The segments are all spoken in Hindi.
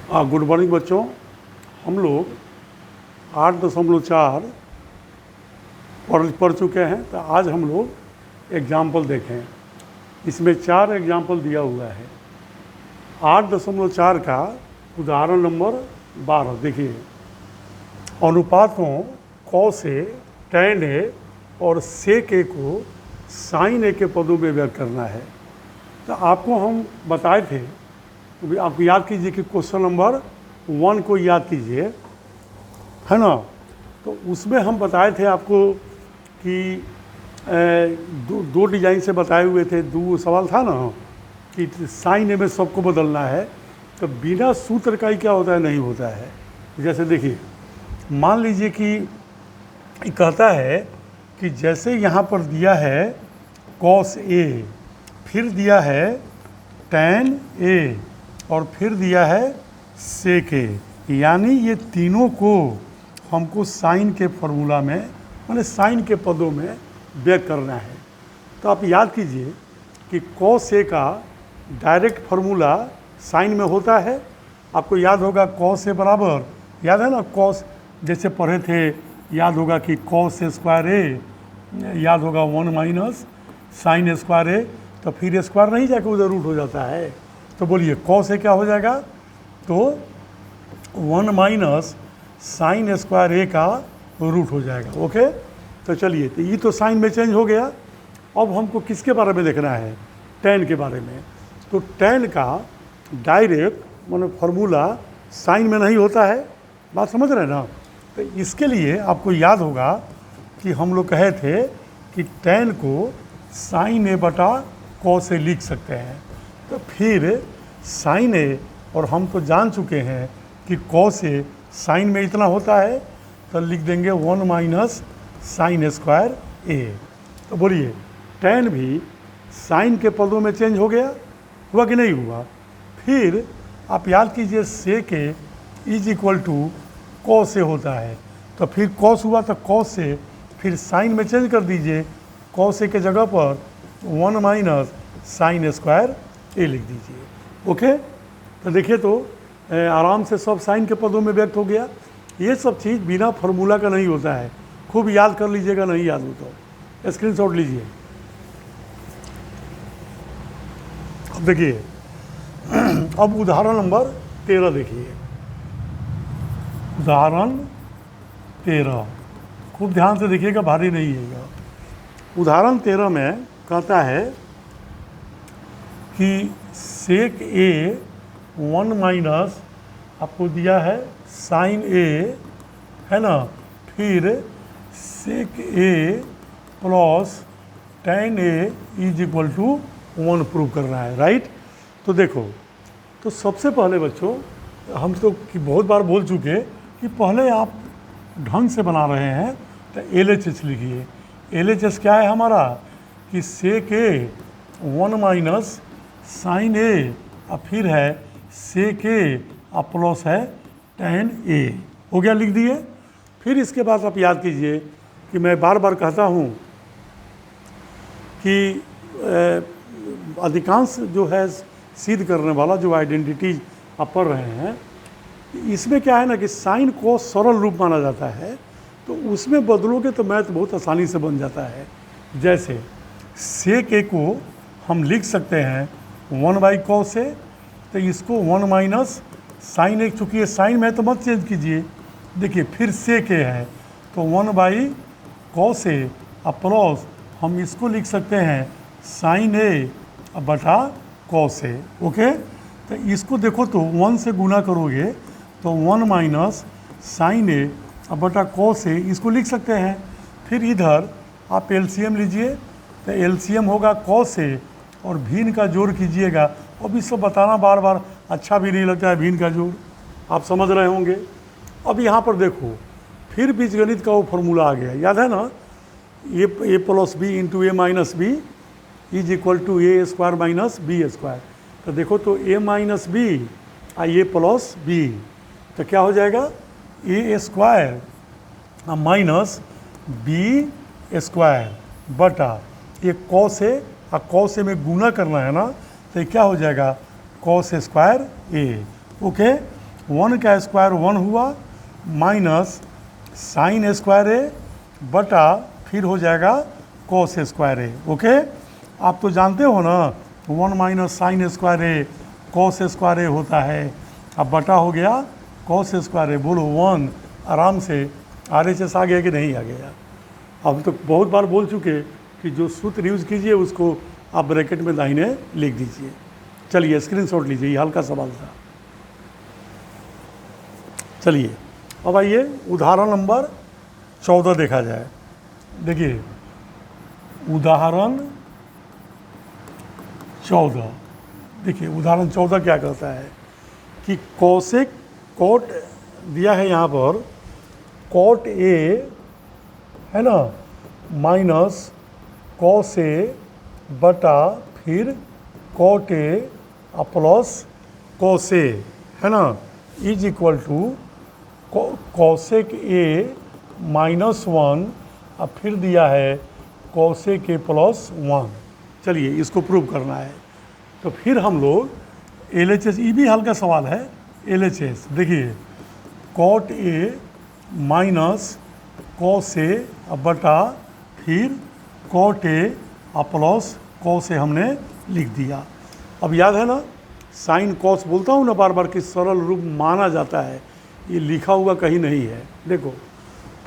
गुड मॉर्निंग बच्चों। हम लोग 8.4 पढ़ चुके हैं। तो आज हम लोग एग्जाम्पल देखें। इसमें 4 एग्जाम्पल दिया हुआ है। 8.4 का उदाहरण नंबर 12 देखिए। अनुपातों क से tan a और sec a को sin a के पदों में व्यक्त करना है। तो आपको हम बताए थे, तो आप याद कीजिए कि क्वेश्चन नंबर 1 को याद कीजिए, है ना। तो उसमें हम बताए थे आपको कि दो डिजाइन से बताए हुए थे। दो सवाल था ना कि साइन ए में सबको बदलना है, तो बिना सूत्र का ही क्या होता है, नहीं होता है। जैसे देखिए, मान लीजिए कि कहता है कि जैसे यहाँ पर दिया है cos a, फिर दिया है tan a और फिर दिया है sec a, यानी ये तीनों को हमको साइन के फॉर्मूला में, माने साइन के पदों में व्यक्त करना है। तो आप याद कीजिए कि cos a का डायरेक्ट फार्मूला साइन में होता है। आपको याद होगा cos a बराबर, याद है ना, cos जैसे पढ़े थे, याद होगा कि cos a स्क्वायर a, याद होगा 1 माइनस साइन स्क्वायर a, तो फिर स्क्वायर नहीं जाके उधर रूट हो जाता है। तो बोलिए cos a क्या हो जाएगा, तो 1 माइनस साइन स्क्वायर a का रूट हो जाएगा। ओके, तो चलिए, तो ये तो साइन में चेंज हो गया। अब हमको किसके बारे में देखना है, tan के बारे में। तो tan का डायरेक्ट माने फार्मूला साइन में नहीं होता है, बात समझ रहे हैं ना। तो इसके लिए आपको याद होगा कि हम लोग कहे थे कि tan को साइन a बटा cos a लिख सकते हैं। तो फिर साइन a, और हम तो जान चुके हैं कि cos a साइन में इतना होता है, तो लिख देंगे 1 माइनस साइन स्क्वायर a। तो बोलिए tan भी साइन के पदों में चेंज हो गया, हुआ कि नहीं हुआ। फिर आप याद कीजिए sec a is equal to cos a होता है, तो फिर cos हुआ तो cos a, फिर साइन में चेंज कर दीजिए, cos a के जगह पर 1 माइनस साइन स्क्वायर a लिख दीजिए। ओके, तो देखिए, तो आराम से सब साइन के पदों में व्यक्त हो गया। ये सब चीज़ बिना फार्मूला का नहीं होता है, खूब याद कर लीजिएगा, नहीं याद हो तो स्क्रीनशॉट लीजिए। अब देखिए, अब उदाहरण नंबर 13 देखिए। उदाहरण 13 खूब ध्यान से देखिएगा, भारी नहीं है। उदाहरण 13 में कहता है कि sec a 1 माइनस आपको दिया है साइन a, है ना, फिर sec a plus tan a is equal to 1 prove करना है, राइट। तो देखो, तो सबसे पहले बच्चों, हम तो कि बहुत बार बोल चुके कि पहले आप ढंग से बना रहे हैं तो LHS लिखिए। LHS क्या है हमारा, कि sec a 1 minus sine a, और फिर है sec a और प्लस है tan a, हो गया, लिख दिए। फिर इसके बाद आप याद कीजिए कि मैं बार बार कहता हूँ कि अधिकांश जो है सिद्ध करने वाला जो आइडेंटिटीज आप पढ़ रहे हैं, इसमें क्या है ना कि साइन को सरल रूप माना जाता है, तो उसमें बदलोगे तो मैथ बहुत आसानी से बन जाता है। जैसे sec a को हम लिख सकते हैं 1 बाई cos a, तो इसको 1 माइनस साइन a, चूँकि ये साइन में है तो मत चेंज कीजिए। देखिए, फिर sec a है तो 1 बाई cos a, और प्लस हम इसको लिख सकते हैं साइन a बटा cos a। ओके, तो इसको देखो तो 1 से गुना करोगे तो 1 माइनस साइन a बटा cos a, इसको लिख सकते हैं। फिर इधर आप LCM लीजिए, तो LCM होगा cos a और भिन्न का जोड़ कीजिएगा। अब इसको बताना बार बार अच्छा भी नहीं लगता है, भिन्न का जोड़ आप समझ रहे होंगे। अब यहाँ पर देखो, फिर बीजगणित का वो फार्मूला आ गया, याद है ना, a plus B into A minus B is equal to A square minus B square. तो देखो, तो a माइनस बी और a प्लस बी, तो क्या हो जाएगा, A square minus B square बटा ये cos a, और cos a में गुना करना है ना, तो क्या हो जाएगा cos स्क्वायर a। ओके, 1 का स्क्वायर 1 हुआ माइनस साइन स्क्वायर ए बटा फिर हो जाएगा कॉस स्क्वायर ए। ओके, आप तो जानते हो ना 1 माइनस साइन स्क्वायर ए कॉस स्क्वायर ए होता है। अब बटा हो गया कॉस स्क्वायर ए। बोलो 1, आराम से RHS आ गया कि नहीं आ गया? अब तो बहुत बार बोल चुके कि जो सूत्र यूज़ कीजिए उसको आप ब्रैकेट में दाहिने लिख दीजिए। चलिए स्क्रीनशॉट लीजिए, ये हल्का सवाल था। चलिए अब आइए उदाहरण नंबर 14 देखा जाए। देखिए उदाहरण 14, देखिए उदाहरण 14 क्या कहता है कि कोसेक कोट दिया है यहाँ पर, कोट ए है ना माइनस कॉस ए बटा फिर cot A plus cos A है ना is equal to cosec A -1 अब फिर दिया है कॉसेक ए प्लस 1। चलिए इसको प्रूव करना है। तो फिर हम लोग LHS, ये भी हल्का सवाल है। LHS देखिए cot A minus cos A बटा फिर कॉट ए प्लस कॉस ए हमने लिख दिया। अब याद है ना साइन कॉस बोलता हूँ ना बार बार कि सरल रूप माना जाता है, ये लिखा हुआ कहीं नहीं है। देखो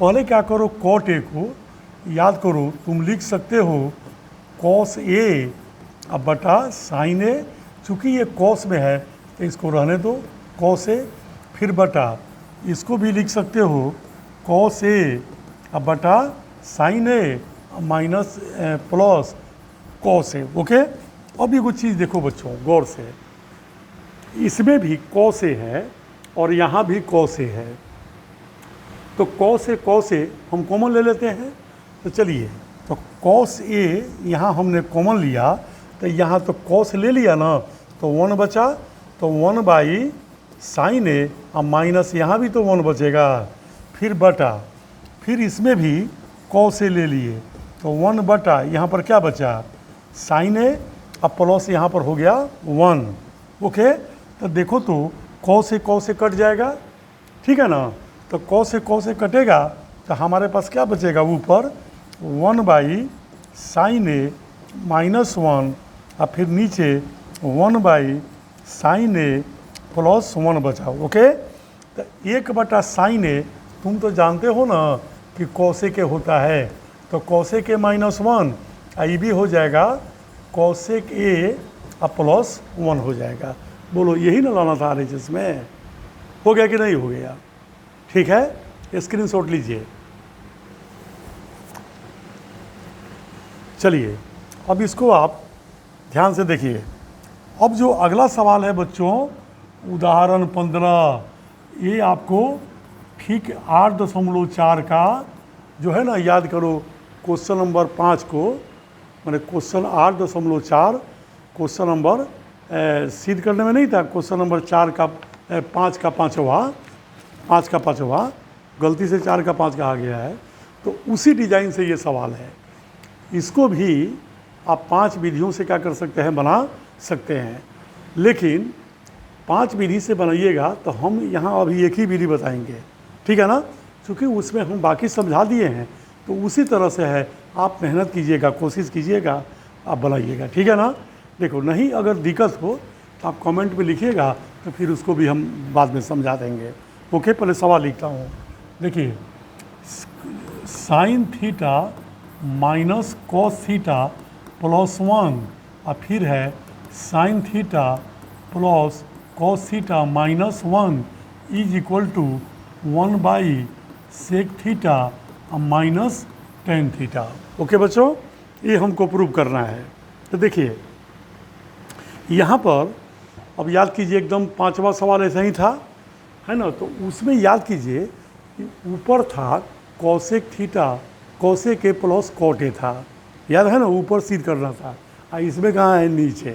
पहले क्या करो, कॉट ए को याद करो, तुम लिख सकते हो कॉस ए अब बटा साइन ए, चूँकि ये कॉस में है तो इसको रहने दो कॉस ए, फिर बटा इसको भी लिख सकते हो कॉस ए अब बटा साइन ए माइनस प्लस कॉस ए। ओके, अब ये कुछ चीज़ देखो बच्चों गौर से, इसमें भी कॉस ए है और यहाँ भी कॉस ए है, तो कॉस ए हम कॉमन ले लेते हैं। तो चलिए, तो कॉस ए यहाँ हमने कॉमन लिया, तो यहाँ तो कॉस ले लिया ना, तो 1 बचा, तो 1 बाई साइन ए अब माइनस यहाँ भी तो 1 बचेगा, फिर बटा फिर इसमें भी कॉस ए ले लिए, तो 1 बटा यहाँ पर क्या बचा साइन ए अब प्लस यहाँ पर हो गया 1। ओके, तो देखो तो कॉस ए कट जाएगा, ठीक है ना। तो कॉस ए कटेगा तो हमारे पास क्या बचेगा ऊपर 1 बाई साइन ए -1 और फिर नीचे 1 बाई साइन ए प्लस 1 बचा। ओके, तो 1 बटा साइन ए तुम तो जानते हो ना कि कॉसेक ए होता है, तो कॉसेक ए -1 ये भी हो जाएगा कॉसेक ए प्लस 1 हो जाएगा। बोलो यही ना लाना था RHS में, हो गया कि नहीं हो गया? ठीक है, स्क्रीनशॉट लीजिए। चलिए अब इसको आप ध्यान से देखिए। अब जो अगला सवाल है बच्चों उदाहरण 15, ये आपको ठीक 8.4 का जो है ना याद करो, क्वेश्चन नंबर 5 को, मैंने क्वेश्चन 8.4 क्वेश्चन नंबर सिद्ध करने में नहीं था, क्वेश्चन नंबर 4 का 5 का पाँचवा गलती से 4 का 5 कहा गया है, तो उसी डिज़ाइन से ये सवाल है। इसको भी आप 5 विधियों से क्या कर सकते हैं, बना सकते हैं, लेकिन 5 विधि से बनाइएगा तो हम यहाँ अभी एक ही विधि बताएंगे, ठीक है ना, क्योंकि उसमें हम बाकी समझा दिए हैं। तो उसी तरह से है, आप मेहनत कीजिएगा, कोशिश कीजिएगा, आप बनाइएगा, ठीक है ना। देखो नहीं अगर दिक्कत हो तो आप कमेंट में लिखिएगा, तो फिर उसको भी हम बाद में समझा देंगे। ओके, पहले सवाल लिखता हूँ। देखिए sine theta minus cos theta plus 1 और फिर है sine theta plus cos theta -1 is equal to 1 by sec theta minus tan theta. Okay बच्चों, ये हमको प्रूव करना है। तो देखिए यहाँ पर अब याद कीजिए, एकदम 5वां सवाल ऐसा ही था, है ना। तो उसमें याद कीजिए कि ऊपर था cosec theta, cosec A plus cot A था, याद है ना, ऊपर सिद्ध करना था। इसमें कहाँ है, नीचे।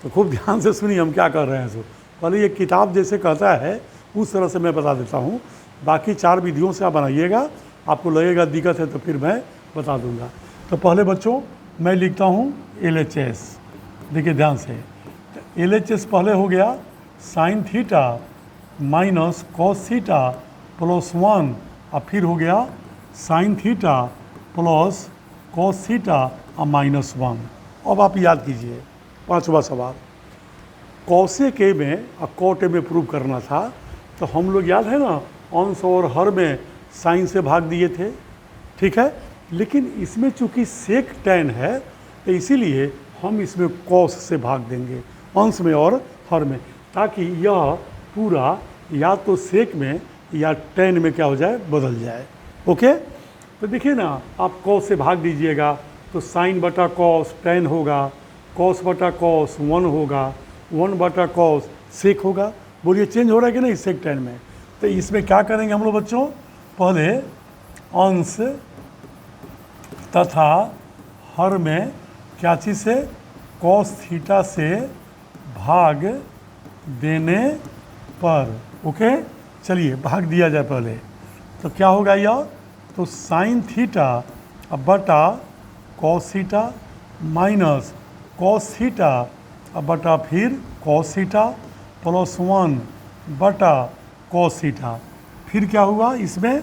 तो खूब ध्यान से सुनिए हम क्या कर रहे हैं। सो पहले ये किताब जैसे कहता है उस तरह से मैं बता देता हूँ, बाकी 4 विधियों से आप बनाइएगा। आपको लगेगा दिक्कत है तो फिर मैं बता दूंगा। तो पहले बच्चों मैं लिखता हूँ LHS, देखिए ध्यान से। तो LHS पहले हो गया sign theta minus cos theta plus 1 और फिर हो गया sign theta plus cos theta और माइनस 1। अब आप याद कीजिए 5वां सवाल, कौसे के में और कॉटे में प्रूव करना था, तो हम लोग याद है ना अंश और हर में साइन से भाग दिए थे, ठीक है। लेकिन इसमें चूंकि सेक टैन है तो इसीलिए हम इसमें कॉस से भाग देंगे अंश में और हर में, ताकि यह पूरा या तो सेक में या टैन में क्या हो जाए, बदल जाए। ओके, तो देखिए ना, आप कॉस से भाग दीजिएगा तो साइन बटा कॉस टैन होगा, कॉस बटा कॉस 1 होगा, 1 बटा कॉस सेक होगा। बोलिए चेंज हो रहा है कि नहीं सेक टैन में। तो इसमें क्या करेंगे हम लोग बच्चों, पहले अंश तथा हर में क्या चीज़ से, कॉस थीटा से भाग देने पर। ओके, चलिए भाग दिया जाए पहले, तो क्या होगा यह, तो साइन थीटा बटा cos theta minus cos theta बटा फिर कॉस थीटा प्लस 1 बटा कॉस थीटा। फिर क्या हुआ इसमें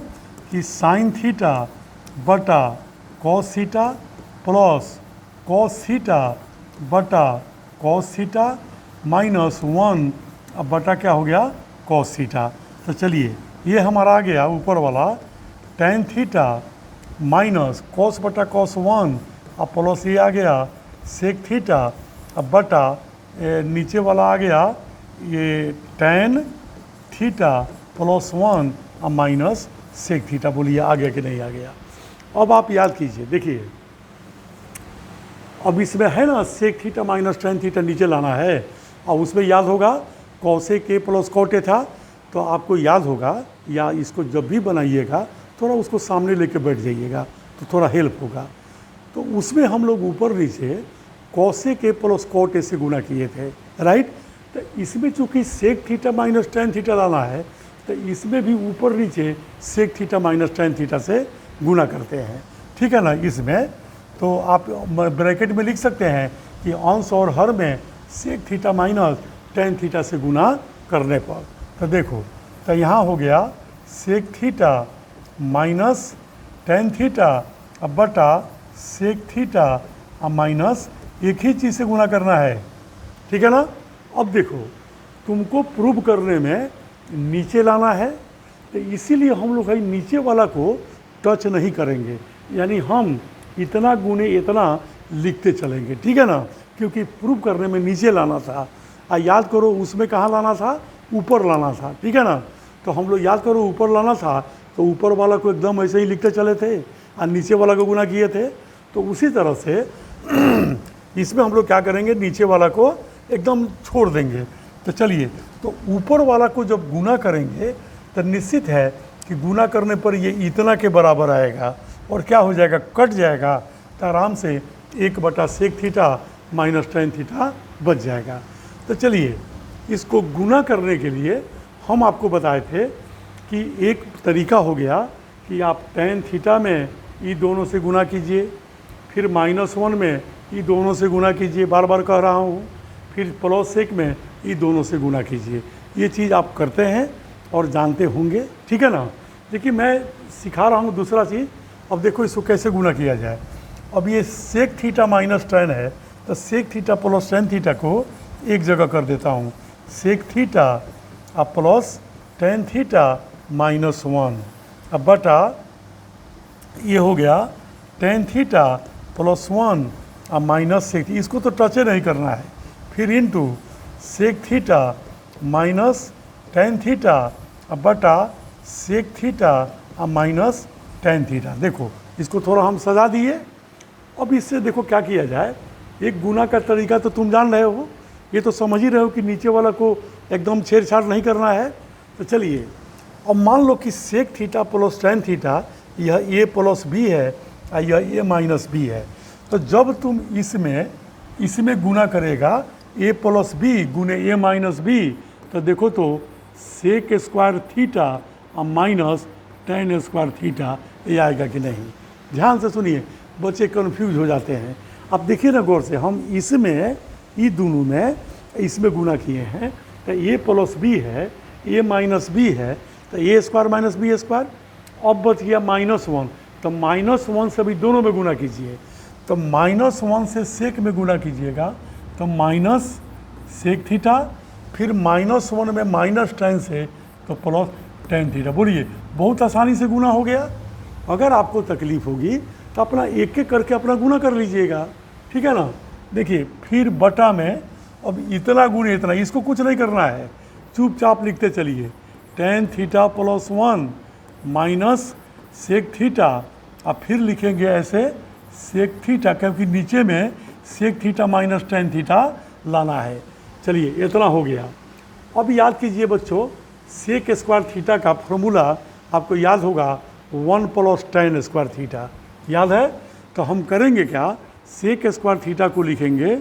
कि साइन थीटा बटा cos theta plus cos theta बटा कॉस थीटा माइनस 1 बटा क्या हो गया, कॉस थीटा। तो चलिए ये हमारा आ गया ऊपर वाला टैन थीटा माइनस कॉस बटा कॉस 1 और प्लस ये आ गया सेक थीटा बटा नीचे वाला आ गया ये टैन थीटा प्लस 1 और माइनस सेक थीटा। बोलिए आ गया कि नहीं आ गया। अब आप याद कीजिए, देखिए अब इसमें है ना sec theta minus tan theta नीचे लाना है, और उसमें याद होगा कौसे के प्लस कॉटे था, तो आपको याद होगा, या इसको जब भी बनाइएगा थोड़ा उसको सामने लेके बैठ जाइएगा तो थोड़ा हेल्प होगा। तो उसमें हम लोग ऊपर नीचे कौसे के प्लस कॉटे से गुना किए थे, राइट। तो इसमें चूंकि sec theta minus tan theta लाना है, तो इसमें भी ऊपर नीचे sec theta minus tan theta से गुना करते हैं, ठीक है ना। इसमें तो आप ब्रैकेट में लिख सकते हैं कि अंश और हर में sec theta minus tan theta से गुना करने पर। तो देखो, तो यहाँ हो गया sec theta minus tan theta बटा सेक थीटा माइनस एक ही चीज़ से गुना करना है, ठीक है ना। अब देखो तुमको प्रूव करने में नीचे लाना है, तो इसीलिए हम लोग नीचे वाला को टच नहीं करेंगे, यानी हम इतना गुने इतना लिखते चलेंगे, ठीक है ना, क्योंकि प्रूव करने में नीचे लाना था। याद करो उसमें कहाँ लाना था, ऊपर लाना था, ठीक है ना। तो हम लोग याद करो ऊपर लाना था तो ऊपर वाला को एकदम ऐसे ही लिखते चले थे और नीचे वाला को गुना किए थे। तो उसी तरह से इसमें हम लोग क्या करेंगे, नीचे वाला को एकदम छोड़ देंगे। तो चलिए, तो ऊपर वाला को जब गुना करेंगे तो निश्चित है कि गुना करने पर ये इतना के बराबर आएगा और क्या हो जाएगा, कट जाएगा, तो आराम से 1 बटा sec theta minus tan theta बच जाएगा। तो चलिए इसको गुना करने के लिए हम आपको बताए थे कि एक तरीका हो गया कि आप टैन थीटा में ये दोनों से गुना कीजिए, फिर -1 में ये दोनों से गुना कीजिए, बार बार कह रहा हूँ, फिर प्लस सेक में ये दोनों से गुना कीजिए। ये चीज़ आप करते हैं और जानते होंगे, ठीक है ना। देखिए मैं सिखा रहा हूँ दूसरा चीज़। अब देखो इसको कैसे गुना किया जाए। अब ये सेक थीटा माइनस टैन है, तो sec theta plus tan theta को एक जगह कर देता हूँ, sec theta plus tan theta -1 अब बटा ये हो गया टैन थीटा प्लस 1 और माइनस सेक, इसको तो टचे नहीं करना है, फिर into sec theta minus tan theta बटा sec theta minus tan theta. देखो इसको थोड़ा हम सजा दिए। अब इससे देखो क्या किया जाए, एक गुना का तरीका तो तुम जान रहे हो, ये तो समझ ही रहे हो कि नीचे वाला को एकदम छेड़छाड़ नहीं करना है। तो चलिए अब मान लो कि sec theta plus tan theta यह ए प्लस बी है और यह ए माइनस बी है। तो जब तुम इसमें गुना करेगा ए प्लस बी गुने ए माइनस बी, तो देखो तो सेक स्क्वायर थीटा और माइनस टैन स्क्वायर थीटा ये आएगा कि नहीं। ध्यान से सुनिए, बच्चे कन्फ्यूज हो जाते हैं। अब देखिए ना गौर से, हम इसमें ये दोनों में इसमें गुना किए हैं, तो ए प्लस बी है, ए माइनस बी है, तो ए स्क्वायर माइनस बी स्क्वायर। अब बच गया -1, तो -1 से भी दोनों में गुना कीजिए, तो -1 से सेक में गुना कीजिएगा, तो माइनस सेक थीटा, फिर -1 में माइनस टेन से तो प्लस टेन थीटा। बोलिए, बहुत आसानी से गुना हो गया। अगर आपको तकलीफ होगी तो अपना एक एक करके अपना गुना कर लीजिएगा, ठीक है ना। देखिए, फिर बटा में अब इतना गुणे इतना, इसको कुछ नहीं करना है, चुपचाप लिखते चलिए। Tan theta plus 1 minus sec theta, अब फिर लिखेंगे ऐसे सेक थीटा, क्योंकि नीचे में sec theta minus tan theta लाना है। चलिए, इतना हो गया। अब याद कीजिए बच्चों, सेक स्क्वायर थीटा का फॉर्मूला आपको याद होगा 1 प्लस टेन स्क्वायर थीटा, याद है। तो हम करेंगे क्या, सेक स्क्वायर थीटा को लिखेंगे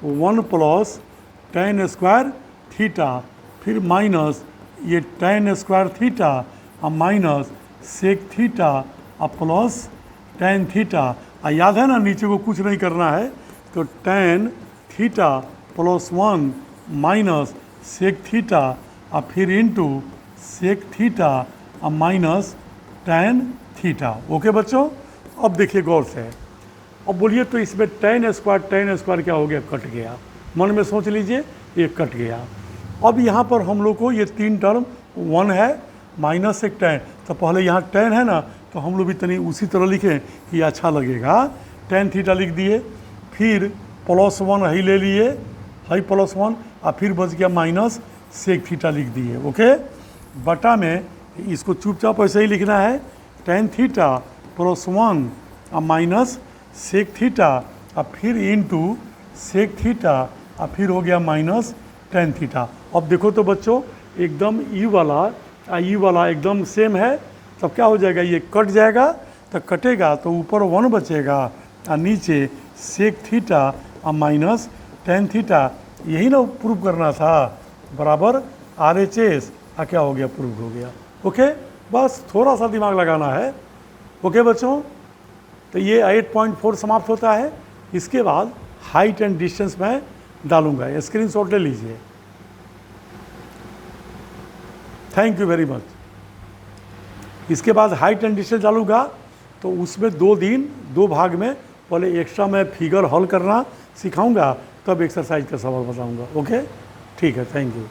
1 प्लस टेन स्क्वायर थीटा, फिर माइनस ये टेन स्क्वायर थीटा और माइनस सेक थीटा और प्लस टेन थीटा। याद है ना, नीचे को कुछ नहीं करना है, तो tan theta plus 1 minus sec theta और फिर इंटू सेक थीटा और माइनस टेन थीटा। ओके बच्चों, अब देखिए गौर से, अब बोलिए तो इसमें टेन स्क्वायर क्या हो गया, कट गया। मन में सोच लीजिए, ये कट गया। अब यहाँ पर हम लोग को ये तीन टर्म 1 है माइनस एक टेन, तो पहले यहाँ टेन है ना, तो हम लोग भी तनी उसी तरह लिखें कि अच्छा लगेगा। टेन थीटा लिख दिए, फिर प्लस 1 ही ले लिए, हाई प्लस 1, और फिर बच गया माइनस सेक थीटा लिख दिए। ओके, बटा में इसको चुपचाप ऐसे ही लिखना है, टेन थीटा प्लस 1 और माइनस सेक थीटा और फिर इंटू सेक थीटा और फिर हो गया माइनस टेन थीटा। अब देखो तो बच्चों, एकदम ई वाला एकदम सेम है, तब क्या हो जाएगा, ये कट जाएगा, तो कटेगा तो ऊपर 1 बचेगा और नीचे सेक थीटा और माइनस टेन थीटा। यही ना प्रूव करना था, बराबर RHS, क्या हो गया, प्रूव हो गया। ओके, बस थोड़ा सा दिमाग लगाना है। ओके बच्चों, तो ये 8.4 समाप्त होता है। इसके बाद हाइट एंड डिस्टेंस में डालूंगा, स्क्रीनशॉट ले लीजिए। Thank you very much. इसके बाद हाइट एंड डिस्टेंस डालूंगा, तो उसमें 2 दिन 2 भाग में, पहले एक्स्ट्रा मैं फिगर हल करना सिखाऊंगा, तब एक्सरसाइज का सवाल बताऊंगा। ओके, ठीक है, थैंक यू।